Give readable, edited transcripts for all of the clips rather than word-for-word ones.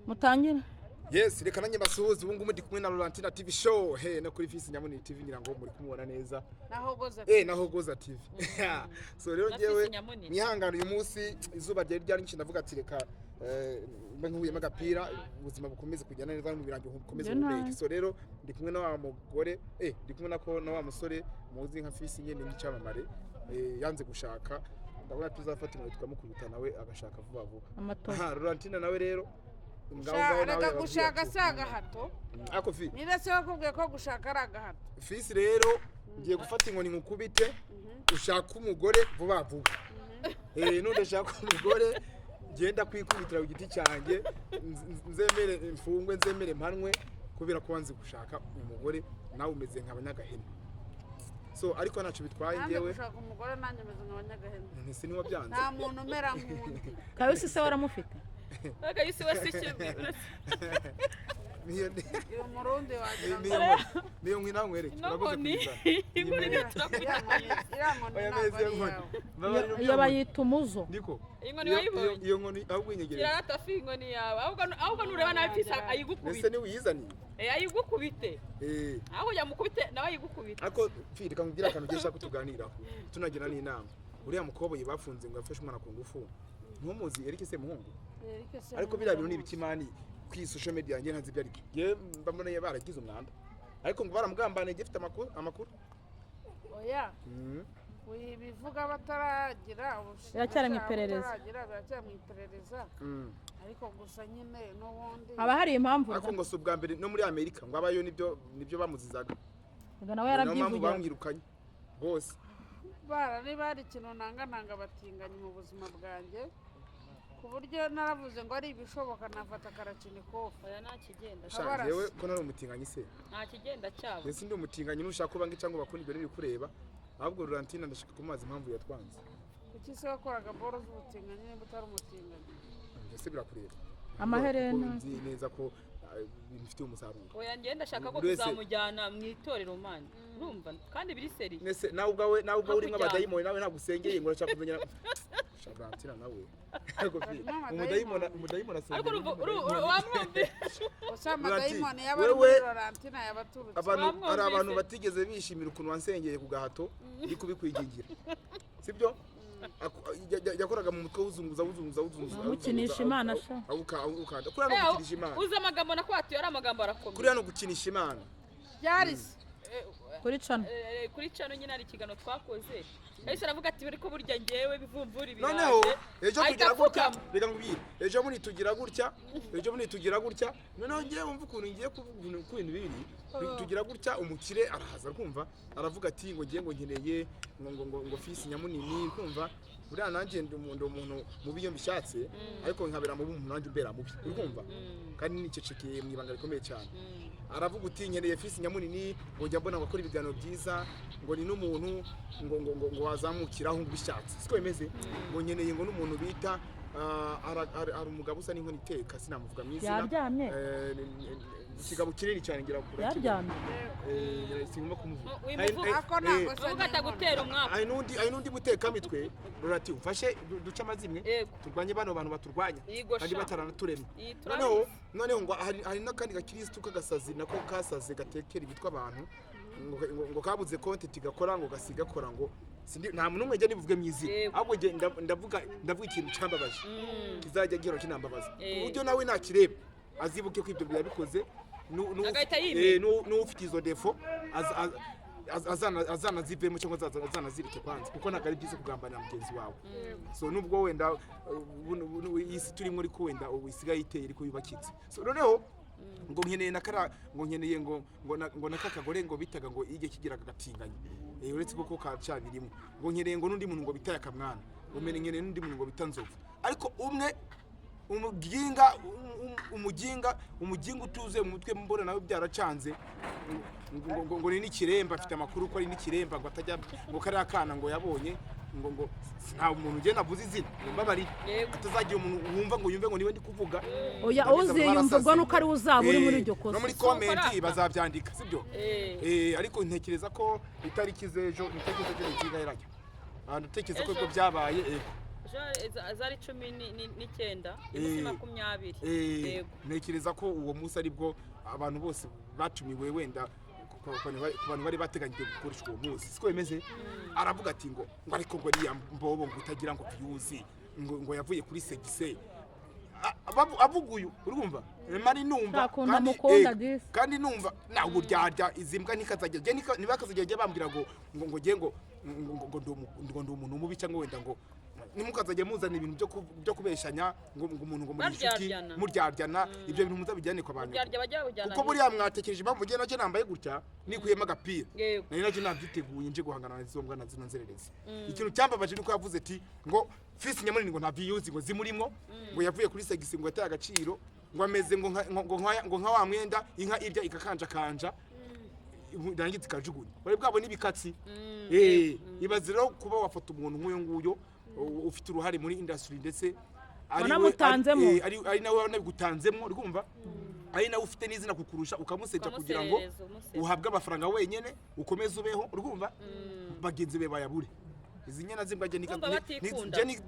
Mutangira. Yes, reka nanjye basuhuze ubu ngubu ndi kumwe na Laurentina TV show. No kuri Fisi Nyamuni TV ngira ngo muri kumubona neza. Nahogoza TV. So rero jewe nihangana uyu munsi izuba ryari ryinshi ndavuga ati reka nkuye magapira ubuzima bukomeze kujyana neza mu birango bukomeze ubeke. So rero ndi kumwe na wa mugore ndi kumwe na wa musore muzi nka Fisi nyene n'icyamamare yanze gushaka ndabona tuzafata imwe tukamukubita nawe agashaka vuba vuba. Laurentina nawe rero Reka gushaka saga hato. Ako fi. Nirase bakubwiye ko gushaka araga hato. Fisi rero ngiye gufata inkoni nkukubite ushaka umugore vuba vuba. None shaka umugore genda kwikubitira ku giti cyanjye nzemere mfungwe nzemere mpanwe kubera ko wanze gushaka umugore nawe umeze nk'abanyagahene. So ariko nacu bitwaye ngewe gushaka umugore nanjye meze nk'abanyagahene. Ntisi niwo byanze. Nta muntu umera nk'undi. Kayusi se waramufite? Kayusi wasike. Iyo murundi wagira niyo nkina nkwereke turagoze kwiza. Iyo bayita umuzo. Ndiko. Inkoni wayibonye. Iyo nkoni ahubwo inyegere. Kiratafi inkoni yawe. Ahubwo nureba nawe Fisa ayigukubita. Ese ni uyizaniye? Ayigukubite. Aho yamukubite nawe ayigukubita. Ariko Firi kangugira akantu gisha kutuganiraho. Tunagira n'inama. Uriya mukoboyi bafunze ngo afashe umwana ku ngufu. Ntumuzi Eric se muhungu. Ariko biriya bintu n'ibikimani kwi social media yanjye ntazi byari. Je mbamona baragize umwanda. Ariko ngo baramugambane gifite amakuru. Oya. Bivuga bataragira Biracyari mu iperereza. Biracyari mu iperereza. Ariko gusa nyine n'ubundi. Aba hari impamvu. Ariko ngo subwa mbere no muri Amerika ngo abayo nibyo bamuzizaga. Ngo nawe yarabyivugiye. Bamwirukanye bose. Bari ikintu nanga batinganye mu buzima bwanjye. Ku buryo naravuze ngo ari ibishoboka nafata karakini kofa. Oya nta kigenda. Yewe ko nari umutinganyi se. Nta kigenda cyabo. Ese ndi umutinganyi nushaka kuba ngicanga bakuni ibyo biri kureba. Ahubwo Laurentina ndashaka kumaza impamvu yatwanze. Kuki se wakoraga boro z'ubutinganyi nimba utari umutinganyi? Ese birakureba. Amaherena. Nzi neza ko bifite umusaruro. Oya ngenda shaka ko kuzamujyana mu itorero manje. Urumva kandi biri seri. Nese nawe urimo abadayimoni nawe nagusengeye ngo urashaka kumenya Laurentina nawe. Ariko umudayimoni asengeye. Ariko wamwumve. Osama dayimoni yabari muri Laurentina yabaturutse. Ari abantu batigeze bishimira ukuntu wansengeye ku gahato iri kubikwigingira. Sibyo? Yakoraga mu mutwe wuzunguza mukinisha Imana sha ukanda kuri no gukinisha Imana uza amagambo nakwati yari amagambo arakomeye kuri no gukinisha Imana Yaris kuri cano nyine ari kigano twakoze ese aravuga ati bari ko burya ngewe bivumvura ibiraje noneho ejo kugira gutya reka ngubire ejo muri tugira gutya noneho ngiye wumva ukuntu ngiye kuvuga ku bintu bibiri tugira gutya umukire arahaza kumva aravuga ati ngo ngiye ngo nkeneye ngo Fisi Nyamunini kumva buriya nanjye ndi umuntu mu biyo mbishatse ariko nkabera mu bumuntu nanjye mbera mubi kumva kandi nicecekeye mu ibanga rikomeye cyane aravuga uti nkeneye Fisi Nyamunini ngo njya mbona bakora ibiganiro byiza ngo ni n'umuntu ngo wazamukiraho ngubishatse siko bimeze ngo nkeneye ngo n'umuntu bita ari umugabo usa n'inkono iteka sinamuvuga mwizina yaryamye ikigabo kinini cyane ngira kure yaryamye singomba kumuvuga uvuga atagutera umwaka ari nundi muteka mitwe rurati ufashe duca amazimwe turwanye bano bantu baturwanya kandi bataranaturemye noneho ngo hari n'akandi gakristo kagasazi nako kasaze gatekera ibitwa abantu ngo kabuze content gakora ngo gasiga kora ngo nta muntu umwe ajya nivuge myizi ahubwo ndavuga ikintu cyambabaje kizajya gihora kinambabaza uburyo nawe nakireba azibuke ko ibyo byabikoze n'ufite izo defo azana zivemo cyangwa azana zirike kwanza kuko ntabwo ari byiza kugambanira mugenzi wawe so nubwo wenda isi turi muri ko wenda isigaye iteye ariko yubakitse so noneho ngo nkeneye ngo nkeneye ngo nakakagore ngo bitaga ngo ige kigiraga gatinganye uretse ko kacabirimo ngo nkeneye ngo nundi muntu ngo bitaye akamwana ngo nkeneye nundi muntu ngo bitanzovu ariko umwe umuginga utuze mu mutwe mbona nawe byaracanze ngo ni n'ikiremba afite amakuru ko ari n'ikiremba ngo atajya ngo kari akana ngo yabonye ngo nta muntu ugenda avuze izina mbabari atazagira umuntu wumva ngo yumve ngo niwe ndi kuvuga oya uziyumvwa nuko ari uzaba uri muri iryo kosa no muri comment bazabyandika sibyo ariko ntekereza ko itariki z'ejo ntekereza ko nziga yarajya abantu tekereza ko byabaye zari 19 iminsi 20 yego ntekereza ko uwo munsi aribwo abantu bose batumiwe wenda ku bantu bari bateganyije gukoresha uwo munsi siko bimeze aravuga ati ngo ariko ngo ariya mbobo ngo utagira ngo vyuzi ngo yavuye kuri segise avuguyu urumva mari numva kandi numva nawe uryarya izimbwa nikazajya je nibakazajya bambwira ngo je ngo ndo umuntu mubi cyangwa wenda ngo nimukazajya muzana ibintu byo kubeshanya ngo umuntu ngo muri inshuti muryaryana ibyo bintu muzabijyane kwa bantu kuko buriya mwatekereje impamvu je nacyo nambaye gutya nikuyemo agapira nari nacyo nabyiteguye nje guhangana n'izo mbwa nazino nzerereza ikintu cyambabaje niko yavuze ati ngo Fils Nyamunini ngo nta views ngo zimurimo ngo yavuye kuri segisi ngo yataye agaciro ngo ameze ngo nka wa mwenda inka irya ikakanja ndangitse kajugunye bari bwabo nibikatsi ibaziro kuba wafata umuntu nk'uyo nguyo ufite uruhare muri industry ndetse ari nawe wanabigutanzemo urumva ari nawe ufite n'izina kukurusha ukamuseja kugira ngo uhabwe amafaranga wenyene ukomeze ubeho urumva bagenzi be bayabure izi nyana zimbwaje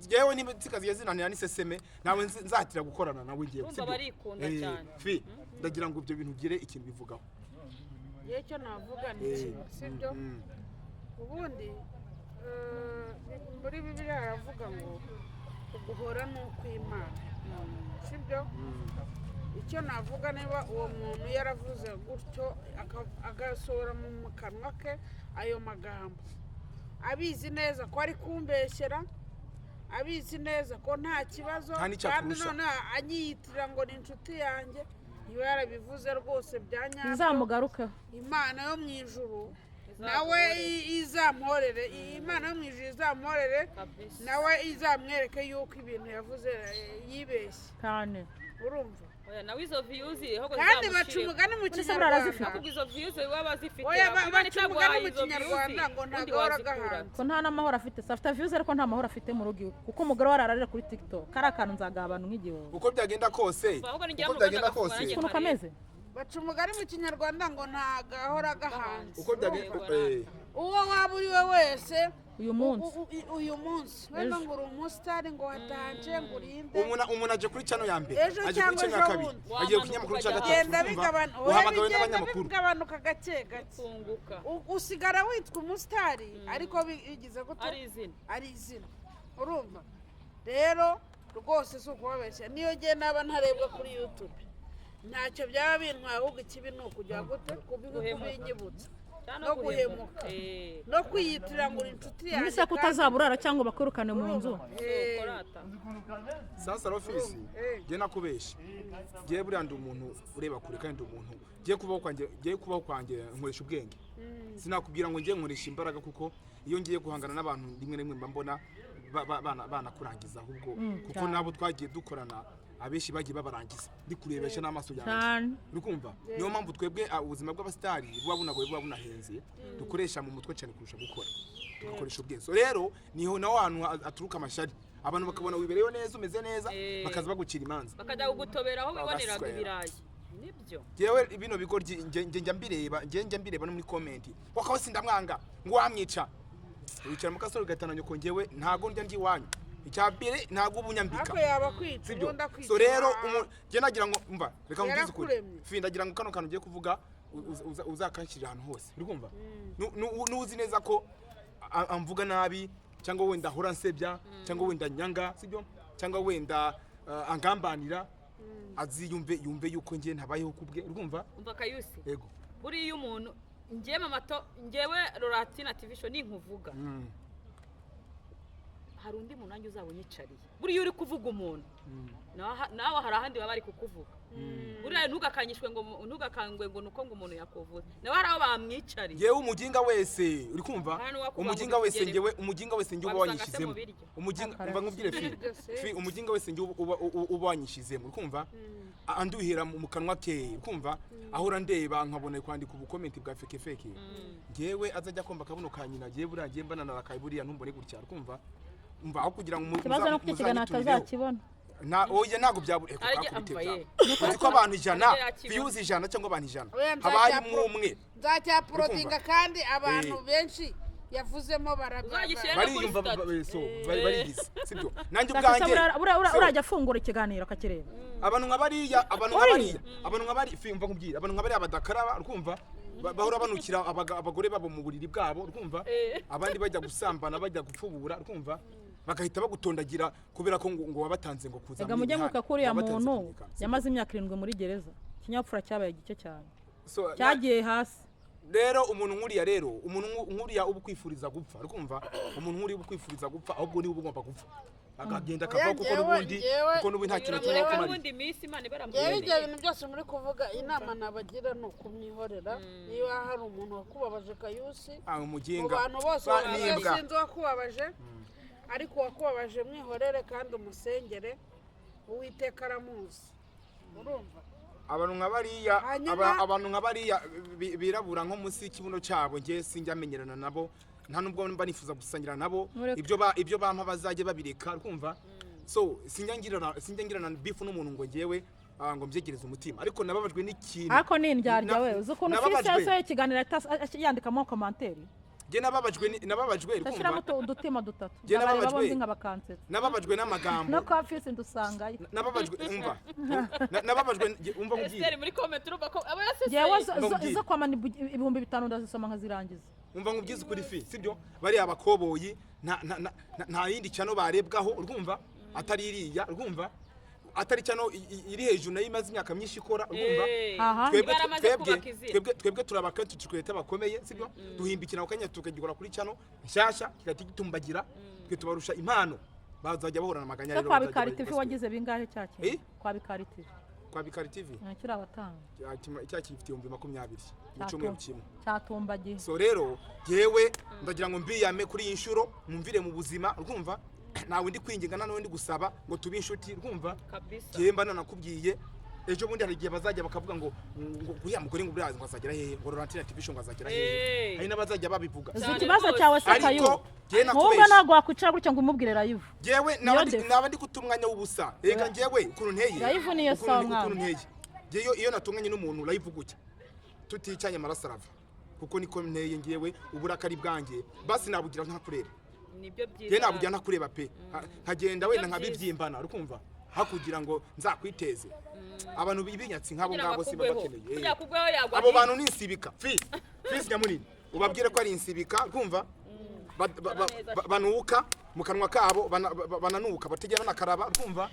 jewe nibitsikazi yazinanira niseseme nawe nzatira gukorana nawe ngiye barikunda cyane fi ndagira ngo ibyo bintu gire ikintu bivugaho cyo navuga ni ikintu sibyo ubundi muri Bibiliya haravuga ngo uguhora n'ukw'Imana sibyo icyo navuga niba uwo muntu yaravuze gutyo agasohora mu kanwa ke ayo magambo abizi neza ko ari kumbeshyera abizi neza ko nta kibazo kandi none anyiyitirira ngo ni inshuti yanjye iyo yarabivuze rwose byanyabyo izamugaruka Imana yo mu ijuru nawe izamporere Imana yo mu ijuru izamporere nawe izamwereke yuko ibintu yavuze yibeshye cyane urumva nawe izo views kandi baca umugani mu Kinyarwanda ahubwo izo views baba zifite baca umugani mu Kinyarwanda ngo ntago waragahanze ko nta n'amahoro afite afite views ariko nta mahoro afite mu rugo kuko umugore warararira kuri TikTok kari akantu nzagaha abantu nk'igihugu uko byagenda kose ukuntu kameze baca umugani mu Kinyarwanda ngo ntago ahora gahanze uko byagenda uwo waba uri we wese uyu munsi wenda ngo uri umusitari ngo watanje ngo urinde umuntu aje kuri channel ya mbere aje kuri channel ya kabiri agiye ku kinyamakuru cya gatatu genda bigabanuka gake gake usigara witwa umusitari ariko bigize gute ari izina urumva rero rwose si ukubabeshya niyo gihe naba ntarebwa kuri YouTube ntacyo byaba bintwaye ahubwo ikibi ni ukujya gute kubinyibutsa no guhemuka no kwiyitirira ngo inshuti yanjye mbese kutazaburara cyangwa bakurukane mu nzu sasa Rofisi je nakubesha je buriya ndi umuntu ureba kure kandi umuntu je kubaho kwanjye nkoresha ubwenge sinakubwira ngo ngiye nkoresha imbaraga kuko iyo ngiye guhangana n'abantu rimwe mbona bana kurangiza ahubwo kuko nabo twagiye dukorana abeshi bagiye babarangiza ndi kurebesha n'amaso yanjye urikumva niyo mpamvu twebwe ubuzima bw'abastari buba bunahenze dukoresha mu mutwe cyane kurusha gukora tugakoresha ubwenge so rero niho naho hantu aturuka amashari abantu bakabona wibereyo neza umeze neza bakaza bagucira imanza bakajya kugutobera aho biboneraga ibirayi nibyo jewe bino bigoryi njya mbireba no muri comment wakaho sindamwanga ngo wamwica wicara mu kasoro gatana nyoko ngewe ntago ndya ndi wanyu icyambere ntago ubunyambika ako yaba kwitsa ndunda kwitsa so rero je nagira ngo umva reka ngize ukuri fi ndagira ngo kano kantu ugiye kuvuga uzakashira ahantu hose uri kumva nuzi neza ko amvuga nabi cyangwa wenda hora nsebya cyangwa wenda nyanga sibyo cyangwa wenda angambanira aziyumve yuko ngiye ntabayeho kubwe uri kumva umva Kayusi yego buri umuntu ngiye mamato ngewe Loratina TV show ni nkuvuga hari undi muntu nanjye uzabonyicariye buri uri kuvuga umuntu nawe hari ahandi baba ari kukuvuga buriya ntugakanyishwe ngo ntugakangwe ngo nuko ngo umuntu yakuvuze nawe hari aho bamwicariye yewe umuginga wese uri kumva umuginga wese ngewe uba wanyishizemo umuginga mva nkubwire fi umuginga wese ngewe uba wanyishizemo uri kumva anduhira mu kanwa ke uri kumva ahora ndeba nkabona kwandika ubukomenti bwa feke ngewe azajya komba kabuno kanyina ngewe buriya ngiye mbanana bakayiburiya ntumbone gutya uri kumva umva aho kugira ngo kibazo no kwikigana atazakibona oya ntago byabure ko abantu 100 views 100 cyangwa abantu 100 habaye umwe nzacyaprotinga kandi abantu benshi yavuzemo Uzagishyira bariyumva kuri so barigize sibyo nanjye Sasa ubwanjye urajya afungura ikiganiro akakireba abantu nka bari fimva nkubwira abantu nka bari abadakaraba urumva bahora banukira abagore babo mu buriri bwabo urumva abandi bajya gusambana bajya gupfubura urumva bagahita bagutondagira kubera ko ngo wabatanze ngo kuza ega mujye muka kuri ya muntu yamaze imyaka 7 muri gereza kinyapfura cyabaye gice cyane cyagiye hasi rero umuntu nkuriya ubu kwifuriza gupfa urumva umuntu nkuriya ubu kwifuriza gupfa ahubwo ni ubu ugomba gupfa akagenda akava kuko n'ubundi nta kintu kimwe kumara ubundi minsi Imana ibarambuye ibyo bintu byose muri kuvuga inama nabagira no kumwihorera niba hari umuntu wakubabaje Kayusi umuginga abantu bose sinzi wakubabaje ariko wakubabaje mwihorere kandi umusengere Uwiteka aramuzi urumva abantu nka bariya birabura nko munsi y'ikibuno cyabo ngiye sinjya amenyerana nabo nta nubwo mba nifuza gusangira nabo ibyo bampa bazajye babireka urumva so sinjya ngirana bifu n'umuntu ngo ngewe ngo mbyegereze umutima ariko nababajwe n'ikintu ariko ni indyarya we uzi ukuntu fisi ikiganiro yandikamo komantere je nababajwe urumva udutima dutatu nababajwe nababajwe n'amagambo no kwa fisi ndusangayo nababajwe umva nababajwe umva mugiye muri comment urumva ko aba yasese zo kwamana 5,000 ndazisoma nkazirangiza umva nkubyize kuri fi sibyo bari abakoboyi nta yindi cyano barebwaho urumva atari iriya urumva atari cyano iri hejuru nayo imaze imyaka myinshi ikora urumva twebwe turabakati tukweta bakomeye sibyo duhimbikira ukanya tukagikora kuri cyano nshyashya kigati gitumbagira twe tubarusha impano bazajya bahorana amaganya rero kwa Bikari TV wagize bingahe cyake kwa Bikari TV nakira abatanga cyaki gifite 2020 mu cyumweru kimwe cyatumbagiye so rero yewe ndagira ngo mbiyame kuri iyi nshuro mwumvire mu buzima urumva nawe ndi kwinginga nawe ndi gusaba ngo tubi inshuti urumva yemba nanakubwiye ejo bundi hari igihe bazajya bakavuga ngo kuriya mugore ngo burazi ngo azagera hehe ngo Laurentine TV show ngo azagera hehe hari n'abazajya babivuga ikibazo cyawe se Kayo nubwo ntago wakwicara gutya ngo umubwire live jewe nabandi kutumwanya w'ubusa rega ngewe ukuntu nteye live niyo sanga jeyo iyo natunganye n'umuntu live gutya tuticanye marasarava kuko niko nteye ngewe uburakari bwanjye basi nabugira ntakurera nibyo byiza nabugira ntakureba pe nkagenda wenda nkabibyimbana urukumva hakugira ngo nzakwiteze abantu bibinyatsi nkabo ngabo simba bakeneye abo bantu ninsibika fisi nyamunini ubabwire ko ari insibika urumva banuka mu kanwa kabo bananuka batajya banakaraba urumva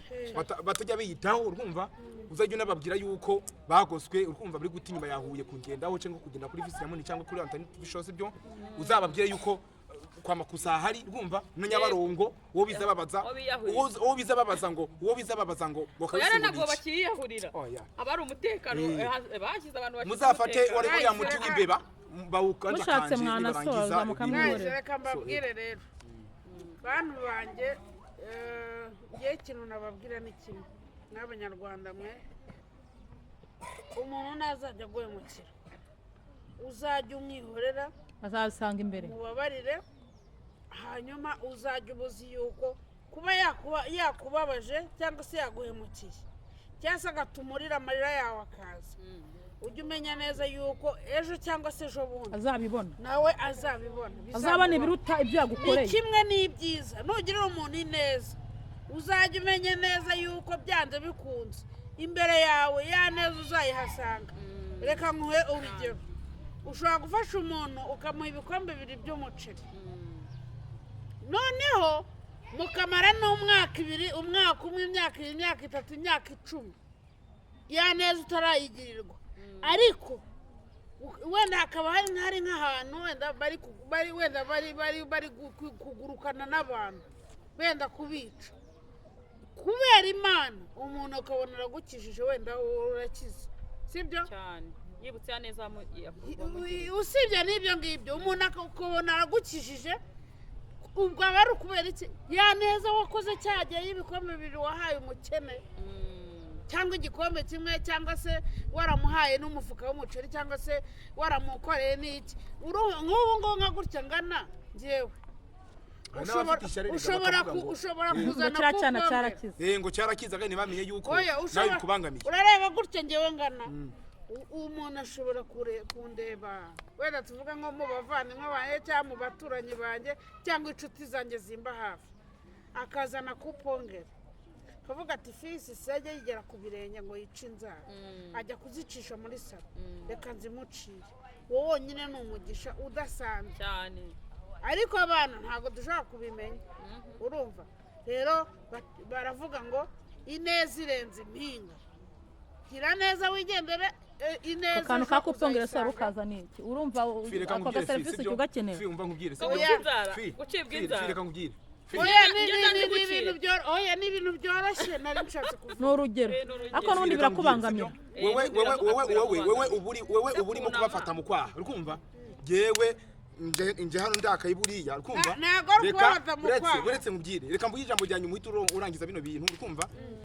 batajya biyitaho urumva uzajya unababwira yuko bagoswe urumva bari gutinyuma yahuye kungendaho cyangwa kugenda kuri fisi nyamunini cyangwa kuri Laurentine TV show byo uzababwire yuko kwa makusa hari urumva no Nyabarongo wo bizababaza ngo yara nago bakiyahurira abari umutekano bashyize abantu bashyize muzafate wari kuriya muti w'imbeba bawukanda mushatse mwana soza mukamwihorera reka mbabwire rero bantu banjye ngiye ikintu nababwira ni kimwe n'abanyarwanda mwe umuntu nazajya aguhemukira uzajya umwihorera azasanga imbere mubabarire hanyuma uzajya ubuzi yuko kuba yakubabaje cyangwa se yaguhemukiye cyangwa se agatumurira amarira yawe akaza ujye umenya neza yuko ejo cyangwa se ejo bundi azabibona nawe azabibona azabana ibiruta ibyo yagukoreye ni kimwe n'ibyiza nugirira umuntu ineza uzajya umenya neza yuko byanze bikunze imbere yawe ya neza uzayihasanga reka nkuhe urugero ushobora gufasha umuntu ukamuha ibikombe 2 by'umuceri noneho mukamara n'umwaka 2 umwaka umwe imyaka 2 imyaka 3 imyaka 10 ya neza utarayigirirwa ariko wenda hakaba hari nk'ahantu wenda bari kugurukana n'abantu wenda kubica kubera Imana umuntu akabona aragukijije wenda urakize sibyo cyane yibutse neza usibye n'ibyo ngibyo umuntu akabona aragukijije ubwo abari kubera iki ya neza wakoze cyagiye y'ibikombe 2 wahaye umukene cyangwa igikombe kimwe cyangwa se waramuhaye n'umufuka w'umuceri cyangwa se waramukoreye n'iki nk'ubu nka gutya ngana ngewe ushobora kuzana cyarakize ngo cyarakiza kandi bamenye yuko nawe kubangamiye urareba gutya ngewe ngana umuntu ashobora kundeba wenda tuvuga nko mu bavandimwe banjye cyangwa mu baturanyi banjye cyangwa inshuti zanjye zimba hafi akazana kupongera akavuga ati fisi sejya yigera ku birenge ngo yice inzara ajya kuzicisha muri salo reka nzimucire wowe wonyine ni umugisha udasanzwe cyane ariko abana ntabwo dushobora kubimenya urumva rero baravuga ngo ineza irenze impinga gira neza wigendere ineza akantu ka kupongera se rukaza niki urumva ako ga service ugakenera umva nkubwire gucibwa inzara reka nkubwire oya ni ibintu byoroshye nari nshatse kuvuga ni urugero ariko n'ubundi birakubangamira wowe uba urimo kubafata mu kwaha urikumva yewe nje hano ndakaye buriya urikumva ntabwo ari ukubafata mu kwaha uretse nkubwire reka mvuge ijambo ryanyu muhita urangiza bino bintu urikumva